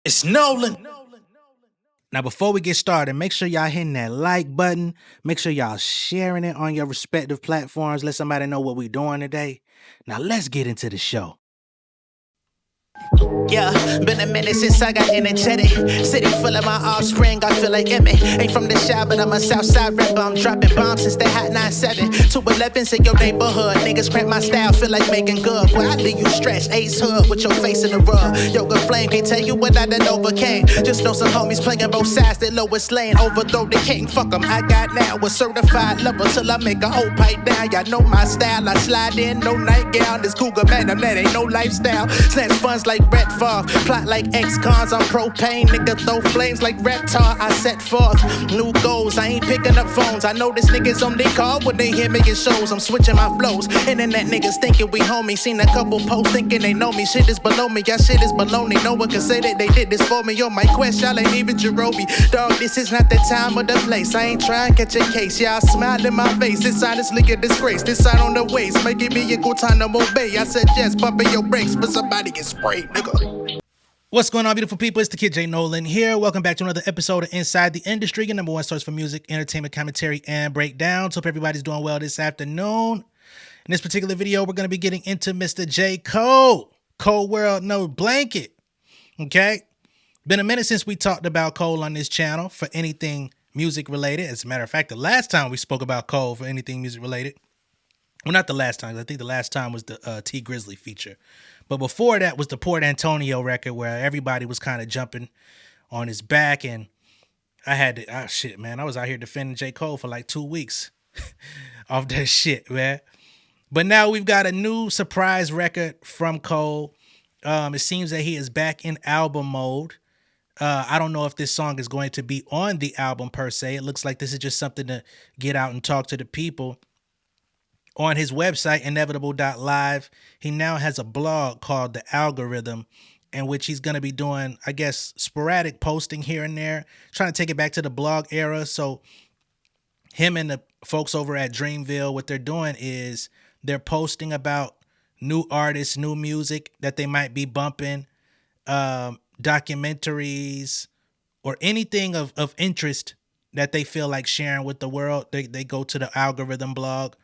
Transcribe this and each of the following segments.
It's Nolan. Now, before we get started, make sure y'all hitting that like button. Make sure y'all sharing it on your respective platforms. Let somebody know what we're doing today. Now, let's get into the show. Yeah, been a minute since I got energetic. City full of my offspring, I feel like Emmett. Ain't from the shy, but I'm a Southside rapper. I'm dropping bombs since they hot 9-7. 211s in your neighborhood. Niggas cramp my style, feel like making good. Boy, I leave you stretched. Ace hood with your face in the rug. Yoga flame, can't tell you what I done overcame. Just know some homies playing both sides, they lowest lane. Overthrow the king, fuck 'em. I got now a certified lover till I make a whole pipe down. Y'all know my style, I slide in, no nightgown. This cougar man, that ain't no lifestyle. Snatch funds like Brett Favre, plot like ex-cons on propane. Nigga throw flames like Reptar, I set forth new goals. I ain't picking up phones. I know this niggas on their call when they hear me in shows. I'm switching my flows. Internet niggas thinking we homies. Seen a couple posts thinking they know me. Shit is below me, y'all shit is baloney. No one can say that they did this for me. On my quest, y'all ain't even Jerobi. Dog, this is not the time or the place. I ain't trying to catch a case. Y'all smile in my face. It's honestly a disgrace. This side on the waist, making me a Guantanamo Bay. I suggest bumping your brakes for somebody get sprayed, nigga. What's going on, beautiful people? It's the kid J Nolan here. Welcome back to another episode of Inside the Industry, your number one source for music, entertainment, commentary, and breakdowns. Hope everybody's doing well this afternoon. In this particular video, we're going to be getting into Mr. J. Cole. Cold World, no blanket. Okay? Been a minute since we talked about Cole on this channel for anything music related. As a matter of fact, the last time we spoke about Cole for anything music related, well, not the last time. I think the last time was the T Grizzly feature. But before that was the Port Antonio record where everybody was kind of jumping on his back. And I had to, man, I was out here defending J. Cole for like 2 weeks off that shit, man. But now we've got a new surprise record from Cole. It seems that he is back in album mode. I don't know if this song is going to be on the album per se. It looks like this is just something to get out and talk to the people. On his website, inevitable.live, he now has a blog called The Algorithm, in which he's going to be doing, I guess, sporadic posting here and there, trying to take it back to the blog era. So him and the folks over at Dreamville, what they're doing is they're posting about new artists, new music that they might be bumping, documentaries, or anything of interest that they feel like sharing with the world. They go to the Algorithm blog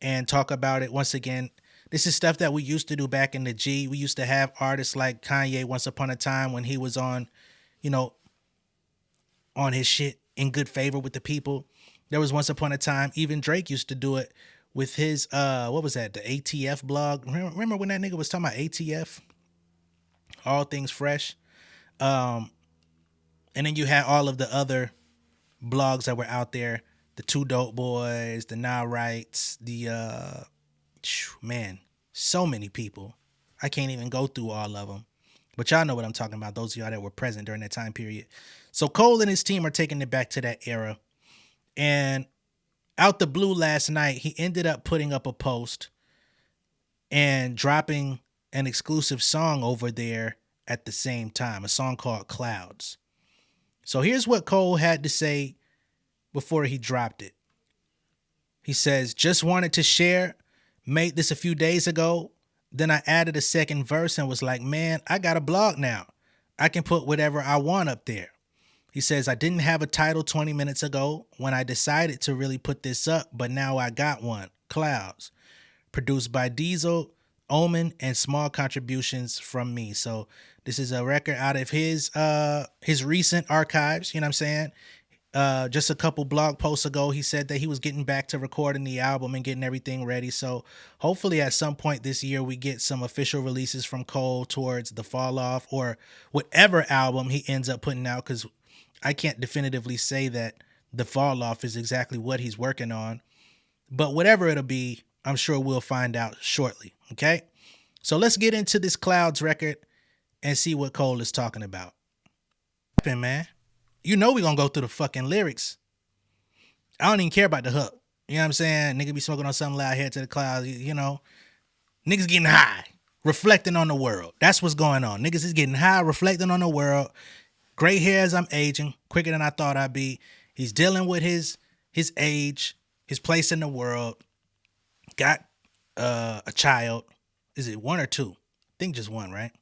and talk about it. Once again, this is stuff that we used to do back in the G. We used to have artists like Kanye once upon a time when he was on, on his shit in good favor with the people. There was once upon a time, even Drake used to do it with his, what was that? The ATF blog. Remember when that nigga was talking about ATF? All Things Fresh. And then you had all of the other blogs that were out there. The Two Dope Boys, the Now Rights, man, so many people. I can't even go through all of them. But y'all know what I'm talking about, those of y'all that were present during that time period. So Cole and his team are taking it back to that era. And out the blue last night, he ended up putting up a post and dropping an exclusive song over there at the same time, a song called Clouds. So here's what Cole had to say before he dropped it. He says, just wanted to share, made this a few days ago. Then I added a second verse and was like, man, I got a blog now. I can put whatever I want up there. He says, I didn't have a title 20 minutes ago when I decided to really put this up, but now I got one, Clouds, produced by Diesel, Omen, and small contributions from me. So this is a record out of his recent archives, you know what I'm saying? Just a couple blog posts ago, he said that he was getting back to recording the album and getting everything ready. So hopefully at some point this year, we get some official releases from Cole towards the Fall Off or whatever album he ends up putting out. Cause I can't definitively say that the Fall Off is exactly what he's working on, but whatever it'll be, I'm sure we'll find out shortly. Okay. So let's get into this Clouds record and see what Cole is talking about. Man. You know we're going to go through the fucking lyrics. I don't even care about the hook. You know what I'm saying? Nigga be smoking on something loud, head to the clouds, you know. Niggas getting high, reflecting on the world. That's what's going on. Niggas is getting high, reflecting on the world. Gray hair as I'm aging, quicker than I thought I'd be. He's dealing with his age, his place in the world. Got a child. Is it one or two? I think just one, right?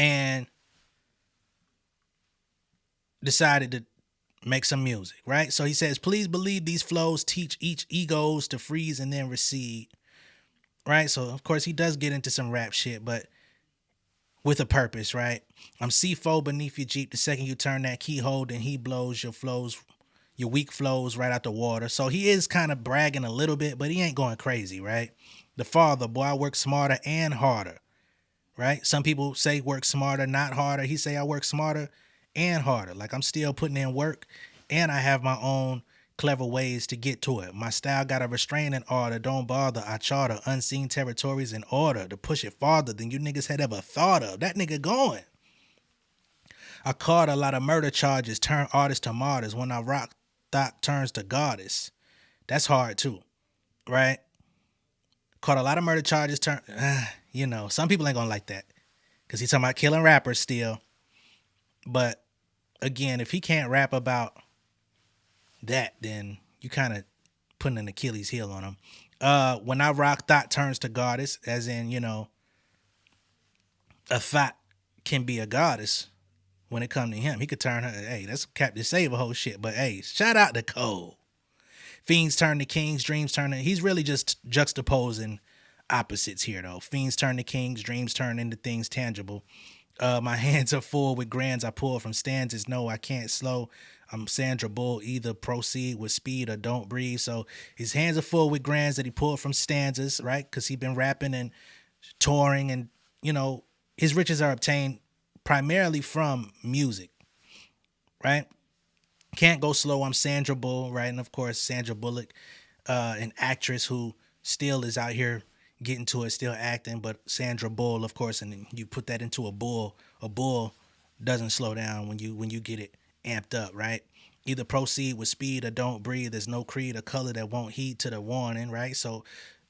and decided to make some music, right? So he says, please believe these flows teach each egos to freeze and then recede, right? So of course he does get into some rap shit, but with a purpose, right? I'm C4 beneath your Jeep. The second you turn that keyhole, then he blows your flows, your weak flows right out the water. So he is kind of bragging a little bit, but he ain't going crazy, right? The father, boy, I work smarter and harder, right? Some people say work smarter, not harder. He say I work smarter and harder. Like I'm still putting in work and I have my own clever ways to get to it. My style got a restraining order. Don't bother. I charter unseen territories in order to push it farther than you niggas had ever thought of. That nigga going. I caught a lot of murder charges, turn artists to martyrs. When I rock, thought turns to goddess. That's hard too, right? Caught a lot of murder charges, you know, some people ain't gonna like that because he's talking about killing rappers still. But again, if he can't rap about that, then you kind of putting an Achilles heel on him. When I rock, thought turns to goddess, as in, you know, a thought can be a goddess when it come to him. He could turn her, hey, that's Captain Save a whole shit. But hey, shout out to Cole. Fiends turn to kings, dreams turn to, he's really just juxtaposing opposites here though. Fiends turn to kings, dreams turn into things tangible. My hands are full with grands I pull from stanzas. No, I can't slow. I'm Sandra Bull. Either proceed with speed or don't breathe. So his hands are full with grands that he pulled from stanzas, right? Because he's been rapping and touring, and you know his riches are obtained primarily from music, right? Can't go slow. I'm Sandra Bull, right? And of course Sandra Bullock, an actress who still is out here getting to it, still acting, but Sandra Bull, of course, and then you put that into a bull doesn't slow down when you get it amped up, right? Either proceed with speed or don't breathe. There's no creed or color that won't heed to the warning, right? So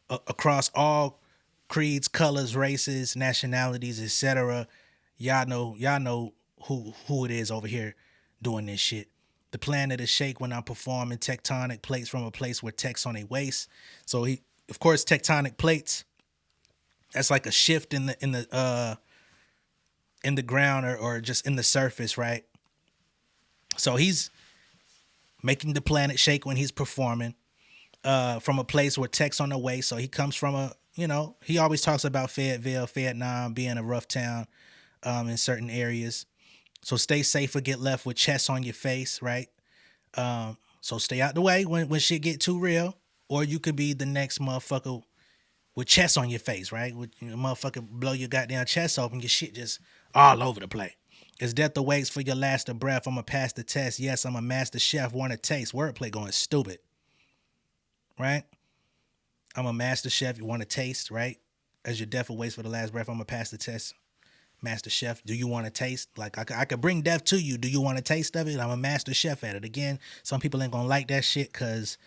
across all creeds, colors, races, nationalities, etc., y'all know who it is over here doing this shit. The planet is shake when I'm performing tectonic plates from a place where text on a waist. So he, of course, tectonic plates, that's like a shift in the ground or just in the surface, right? So he's making the planet shake when he's performing from a place where text on the way. So he comes from a, you know, he always talks about Fayetteville, Vietnam being a rough town in certain areas. So stay safe or get left with chest on your face, right? So stay out the way when shit get too real. Or you could be the next motherfucker with chest on your face, right? With motherfucker blow your goddamn chest open, your shit just all over the place. As death awaits for your last of breath, I'ma pass the test. Yes, I'm a master chef, want to taste. Wordplay going stupid, right? I'm a master chef, you want to taste, right? As your death awaits for the last breath, I'ma pass the test. Master chef, do you want to taste? Like I could bring death to you. Do you want to taste of it? I'm a master chef at it. Again, some people ain't gonna like that shit because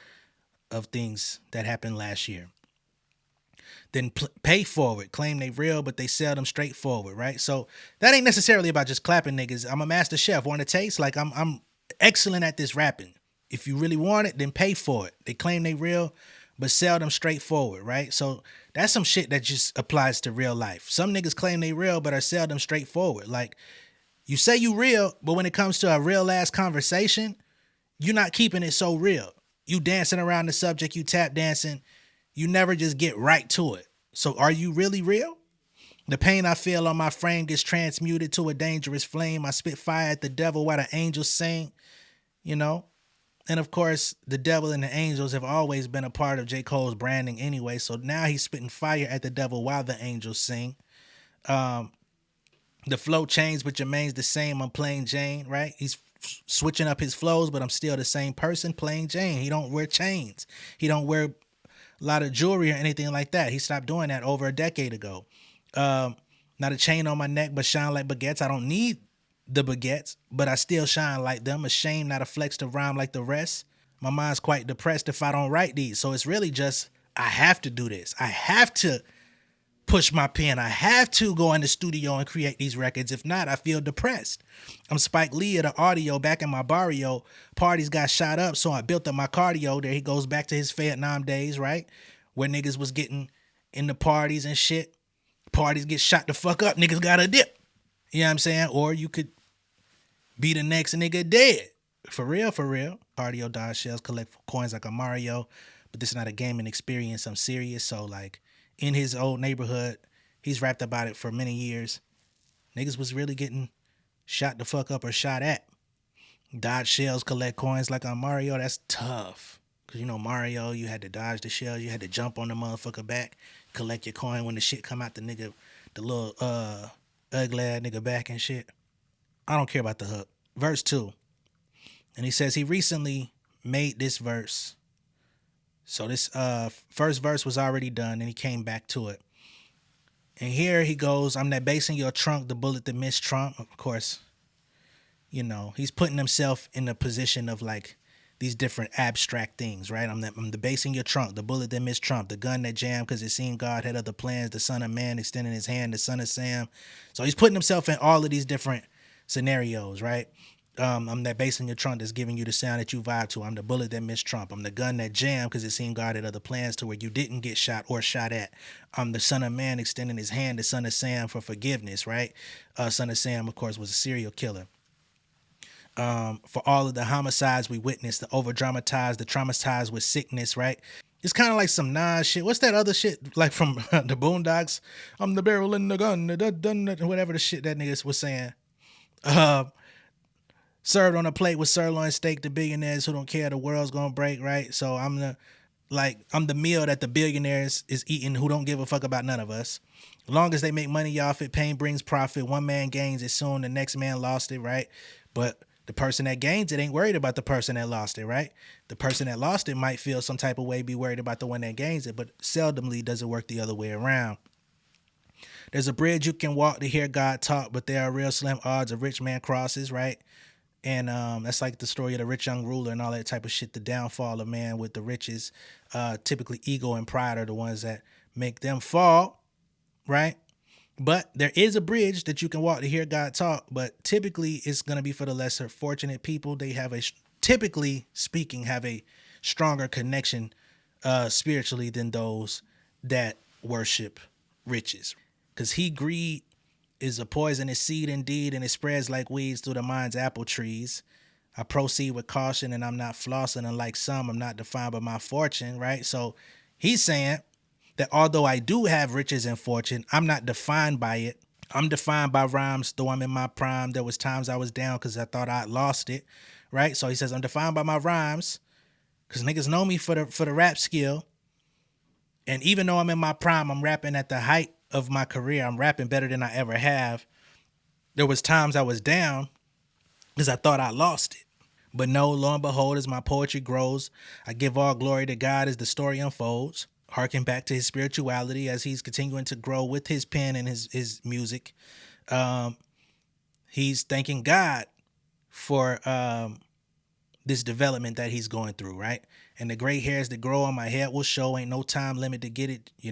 of things that happened last year. Then pay forward, claim they real, but they sell them straightforward, right? So that ain't necessarily about just clapping niggas. I'm a master chef. Want to taste? Like I'm excellent at this rapping. If you really want it, then pay for it. They claim they real, but sell them straightforward, right? So that's some shit that just applies to real life. Some niggas claim they real, but are sell them straightforward. Like you say you real, but when it comes to a real ass conversation, you're not keeping it so real. You dancing around the subject, you tap dancing. You never just get right to it. So are you really real? The pain I feel on my frame gets transmuted to a dangerous flame. I spit fire at the devil while the angels sing, you know? And of course, the devil and the angels have always been a part of J. Cole's branding anyway. So now he's spitting fire at the devil while the angels sing. The flow changed, but Jermaine's the same. I'm plain Jane, right? He's switching up his flows, but I'm still the same person, plain Jane. He don't wear chains. He don't wear a lot of jewelry or anything like that. He stopped doing that over a decade ago. Not a chain on my neck, but shine like baguettes. I don't need the baguettes, but I still shine like them. A shame, not a flex to rhyme like the rest. My mind's quite depressed if I don't write these. So it's really just, I have to do this. I have to push my pen. I have to go in the studio and create these records. If not, I feel depressed. I'm Spike Lee of the audio back in my barrio. Parties got shot up, so I built up my cardio. There he goes back to his Vietnam days, right? Where niggas was getting in the parties and shit. Parties get shot the fuck up. Niggas got a dip. You know what I'm saying? Or you could be the next nigga dead. For real, for real. Cardio dodge shells, collect coins like a Mario, but this is not a gaming experience. I'm serious. So like in his old neighborhood, he's rapped about it for many years. Niggas was really getting shot the fuck up or shot at. Dodge shells, collect coins like on Mario. That's tough. Cause you know Mario, you had to dodge the shells, you had to jump on the motherfucker back, collect your coin when the shit come out the nigga, the little ugly ass nigga back and shit. I don't care about the hook. Verse 2. And he says he recently made this verse. So this first verse was already done and he came back to it. And here he goes, I'm that bass in your trunk, the bullet that missed Trump. Of course, you know, he's putting himself in a position of like these different abstract things, right? I'm the bass in your trunk, the bullet that missed Trump, the gun that jammed because it seemed God had other plans, the son of man extending his hand, the son of Sam. So he's putting himself in all of these different scenarios, right? I'm that bass in your trunk that's giving you the sound that you vibe to. I'm the bullet that missed Trump. I'm the gun that jammed because it seemed God had other plans to where you didn't get shot or shot at. I'm the son of man extending his hand, the son of Sam for forgiveness, right? Son of Sam, of course, was a serial killer. For all of the homicides we witnessed, the over dramatized, the traumatized with sickness, right? It's kind of like some Nas shit. What's that other shit like from the Boondocks? I'm the barrel in the gun, whatever the shit that niggas was saying. Served on a plate with sirloin steak to billionaires who don't care the world's gonna break, right? So I'm the meal that the billionaires is eating who don't give a fuck about none of us. As long as they make money off it, pain brings profit. One man gains it soon, the next man lost it, right? But the person that gains it ain't worried about the person that lost it, right? The person that lost it might feel some type of way, be worried about the one that gains it, but seldomly does it work the other way around. There's a bridge you can walk to hear God talk, but there are real slim odds a rich man crosses, right? And that's like the story of the rich young ruler and all that type of shit. The downfall of man with the riches, typically ego and pride are the ones that make them fall, right? But there is a bridge that you can walk to hear God talk, but typically it's going to be for the lesser fortunate people. They have typically speaking, have a stronger connection spiritually than those that worship riches. Because greed is a poisonous seed indeed, and it spreads like weeds through the mind's apple trees. I proceed with caution and I'm not flossing, unlike some, I'm not defined by my fortune, right? So he's saying that although I do have riches and fortune, I'm not defined by it. I'm defined by rhymes, though I'm in my prime. There was times I was down because I thought I'd lost it, right? So he says I'm defined by my rhymes because niggas know me for the rap skill. And even though I'm in my prime, I'm rapping at the height of my career. I'm rapping better than I ever have. There was times I was down because I thought I lost it. But no, lo and behold, as my poetry grows, I give all glory to God as the story unfolds. Harken back to his spirituality as he's continuing to grow with his pen and his music. He's thanking God for this development that he's going through, right? And the gray hairs that grow on my head will show. Ain't no time limit to get it. You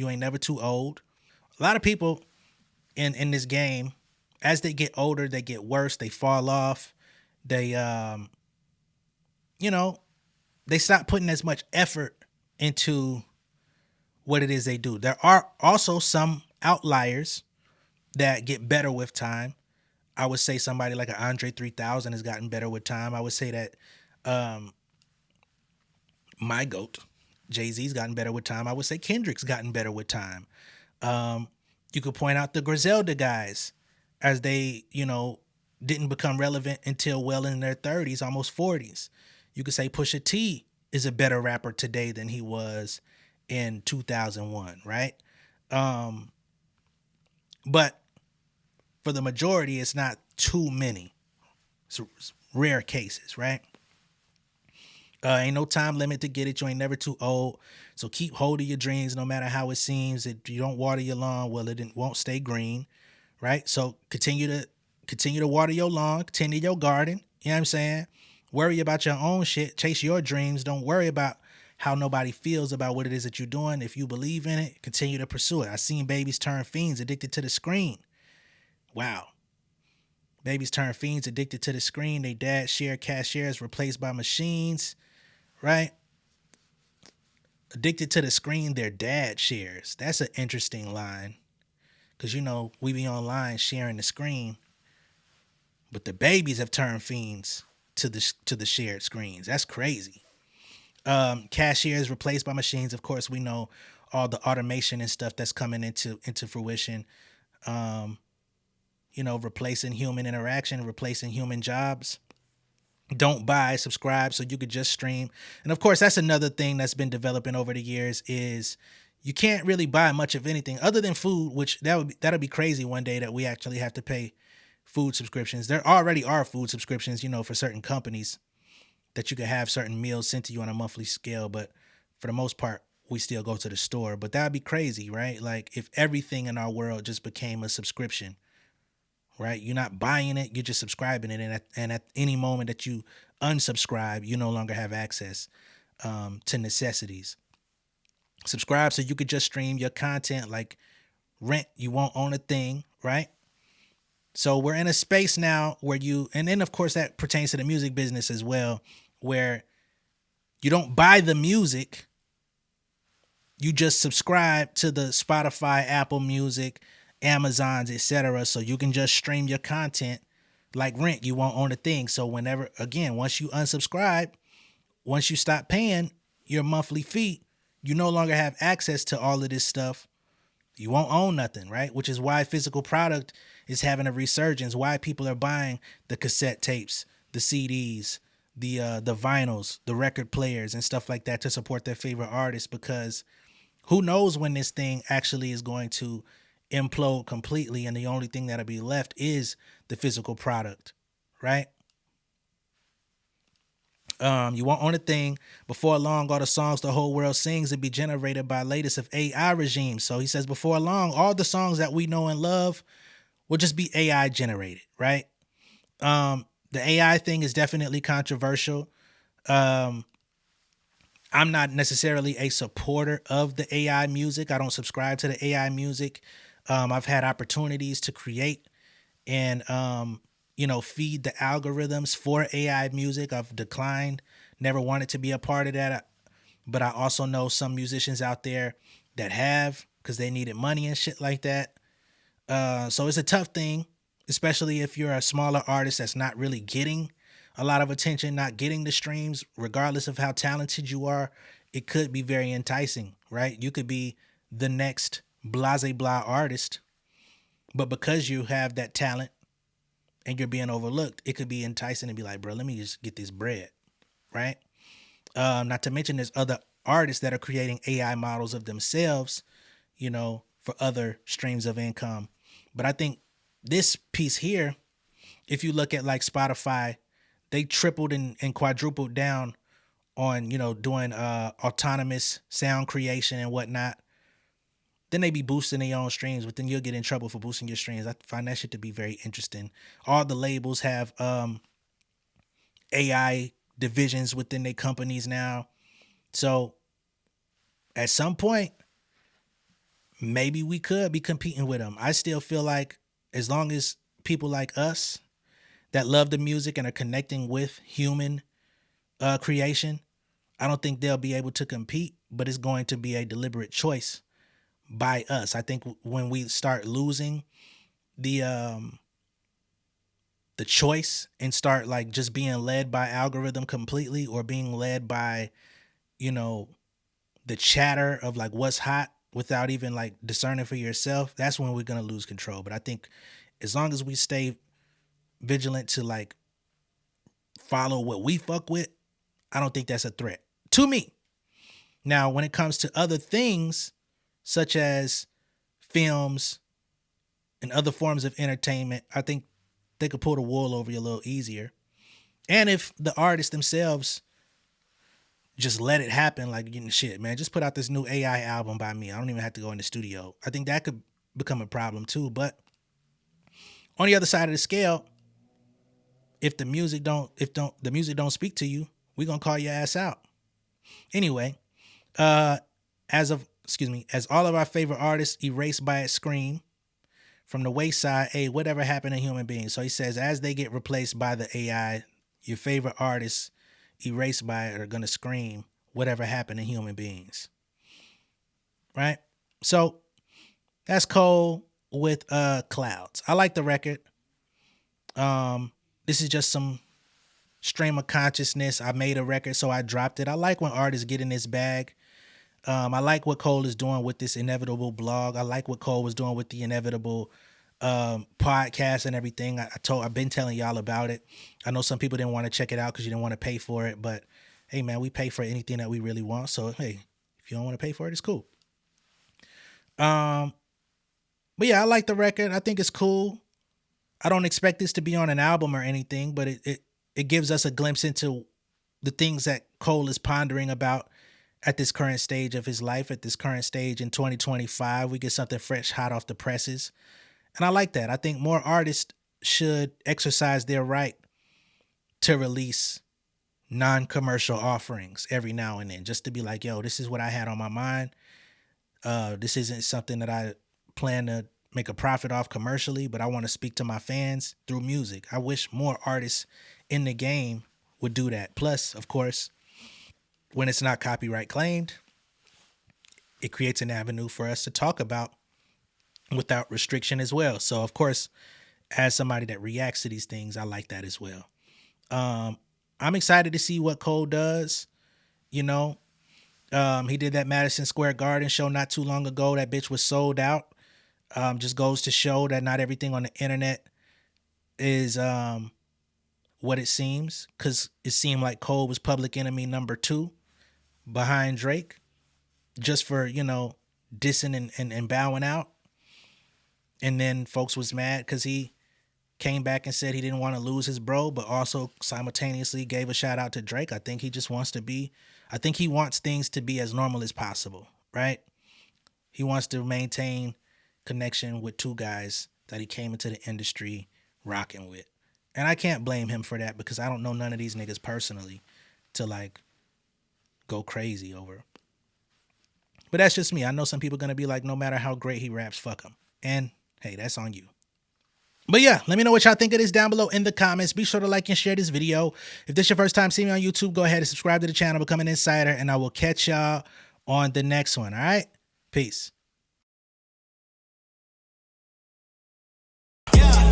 ain't never too old. A lot of people in this game, as they get older, they get worse. They fall off. They they stop putting as much effort into what it is they do. There are also some outliers that get better with time. I would say somebody like an Andre 3000 has gotten better with time. I would say that my GOAT, Jay-Z's gotten better with time. I would say Kendrick's gotten better with time. You could point out the Griselda guys as they, didn't become relevant until well in their 30s, almost 40s. You could say Pusha T is a better rapper today than he was in 2001, right? But for the majority, it's not too many. It's rare cases, right? Ain't no time limit to get it. You ain't never too old. So keep hold of your dreams no matter how it seems. If you don't water your lawn, well, it won't stay green, right? So continue to water your lawn, tend your garden. You know what I'm saying? Worry about your own shit. Chase your dreams. Don't worry about how nobody feels about what it is that you're doing. If you believe in it, continue to pursue it. I've seen babies turn fiends addicted to the screen. Wow. Babies turn fiends addicted to the screen. They dad share cashiers replaced by machines, right? Addicted to the screen, their dad shares. That's an interesting line. Because, you know, we be online sharing the screen, but the babies have turned fiends to the shared screens. That's crazy. Cashiers replaced by machines. Of course, we know all the automation and stuff that's coming into fruition. Um, you know, replacing human interaction, replacing human jobs. Don't buy, subscribe, so you could just stream. And of course, that's another thing that's been developing over the years is you can't really buy much of anything other than food, which that'll be crazy one day that we actually have to pay food subscriptions. There already are food subscriptions, you know, for certain companies that you could have certain meals sent to you on a monthly scale, but for the most part, we still go to the store. But that'd be crazy, right? Like if everything in our world just became a subscription, right? You're not buying it, you're just subscribing it. And at any moment that you unsubscribe, you no longer have access to necessities. Subscribe so you could just stream your content, like rent, you won't own a thing, right? So we're in a space now where and then of course that pertains to the music business as well, where you don't buy the music, you just subscribe to the Spotify, Apple Music, Amazons, etc. So you can just stream your content like rent. You won't own a thing. So whenever, again, once you unsubscribe, once you stop paying your monthly fee, you no longer have access to all of this stuff. You won't own nothing, right? Which is why physical product is having a resurgence. Why people are buying the cassette tapes, the CDs, the vinyls, the record players, and stuff like that to support their favorite artists. Because who knows when this thing actually is going to implode completely, and the only thing that'll be left is the physical product, right? You won't own a thing. Before long, all the songs the whole world sings will be generated by latest of AI regimes. So he says before long, all the songs that we know and love will just be AI generated, right? The AI thing is definitely controversial. I'm not necessarily a supporter of the AI music. I don't subscribe to the AI music. I've had opportunities to create and feed the algorithms for AI music. I've declined, never wanted to be a part of that. But I also know some musicians out there that have, because they needed money and shit like that. So it's a tough thing, especially if you're a smaller artist that's not really getting a lot of attention, not getting the streams, regardless of how talented you are. It could be very enticing, right? You could be the next blase blah artist, but because you have that talent and you're being overlooked, it could be enticing to be like, bro, let me just get this bread, right? Not to mention there's other artists that are creating AI models of themselves, for other streams of income. But I think this piece here, if you look at like Spotify, they tripled and quadrupled down on, doing autonomous sound creation and whatnot. Then they be boosting their own streams, but then you'll get in trouble for boosting your streams. I find that shit to be very interesting. All the labels have AI divisions within their companies now. So at some point, maybe we could be competing with them. I still feel like as long as people like us that love the music and are connecting with human creation, I don't think they'll be able to compete, but it's going to be a deliberate choice by us. I think when we start losing the choice and start like just being led by algorithm completely, or being led by, the chatter of like what's hot without even like discerning for yourself, that's when we're going to lose control. But I think as long as we stay vigilant to like follow what we fuck with, I don't think that's a threat to me. Now, when it comes to other things such as films and other forms of entertainment, I think they could pull the wool over you a little easier. And if the artists themselves just let it happen, like, shit, man, just put out this new AI album by me. I don't even have to go in the studio. I think that could become a problem too. But on the other side of the scale, if the music don't speak to you, we're gonna call your ass out. Anyway, as all of our favorite artists erased by a scream from the wayside, hey, whatever happened to human beings? So he says, as they get replaced by the AI, your favorite artists erased by it are gonna scream, whatever happened to human beings, right? So that's Cole. with Clouds. I like the record. This is just some stream of consciousness. I made a record, so I dropped it. I like when artists get in this bag. I like what Cole is doing with this Inevitable blog. I like what Cole was doing with the Inevitable podcast and everything. I've been telling y'all about it. I know some people didn't want to check it out because you didn't want to pay for it, but hey man, we pay for anything that we really want. So hey, if you don't want to pay for it, it's cool. But yeah, I like the record. I think it's cool. I don't expect this to be on an album or anything, but it gives us a glimpse into the things that Cole is pondering about at this current stage of his life, at this current stage in 2025. We get something fresh, hot off the presses. And I like that. I think more artists should exercise their right to release non-commercial offerings every now and then, just to be like, yo, this is what I had on my mind. This isn't something that I plan to make a profit off commercially, but I want to speak to my fans through music. I wish more artists in the game would do that. Plus, of course, when it's not copyright claimed, it creates an avenue for us to talk about without restriction as well. So, of course, as somebody that reacts to these things, I like that as well. I'm excited to see what Cole does. You know, he did that Madison Square Garden show not too long ago. That bitch was sold out. Just goes to show that not everything on the internet is what it seems, because it seemed like Cole was public enemy number 2 behind Drake, just for, you know, dissing and bowing out. And then folks was mad because he came back and said he didn't want to lose his bro, but also simultaneously gave a shout out to Drake. I think he just wants he wants things to be as normal as possible, right? He wants to maintain connection with 2 guys that he came into the industry rocking with. And I can't blame him for that, because I don't know none of these niggas personally to like go crazy over. But that's just me. I know some people are going to be like, no matter how great he raps, fuck him. And hey, that's on you. But yeah, let me know what y'all think of this down below in the comments. Be sure to like and share this video. If this is your first time seeing me on YouTube, go ahead and subscribe to the channel, become an insider, and I will catch y'all on the next one. All right? Peace.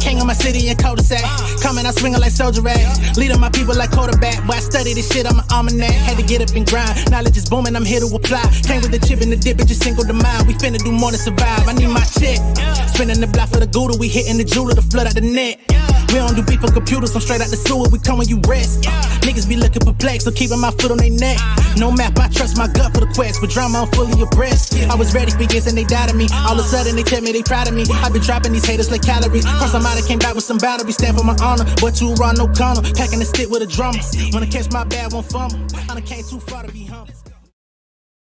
King of my city and cul-de-sac. Coming out swinging like soldier rag. Leading my people like quarterback. Boy, I study this shit, I'm an almanac. Had to get up and grind. Knowledge is booming, I'm here to apply. Came with the chip and the dip, it just single the mind. We finna do more than survive. I need my check. Spinning the block for the Gouda. We hitting the jeweler to flood out the net. We don't do beef for computers, I'm straight out the sewer. We come when you rest. Niggas be looking perplexed, so keeping my foot on their neck. No map, I trust my gut for the quest. But drama, I'm fully abreast. I was ready for years and they doubted me. All of a sudden they tell me they proud of me. I been dropping these haters like calories. Cross them out, I came back with some boundaries. Stand for my honor, but too raw, no corner. Packing the stick with a drummer. Wanna catch my bad, won't fumble. I done came too far to be humble.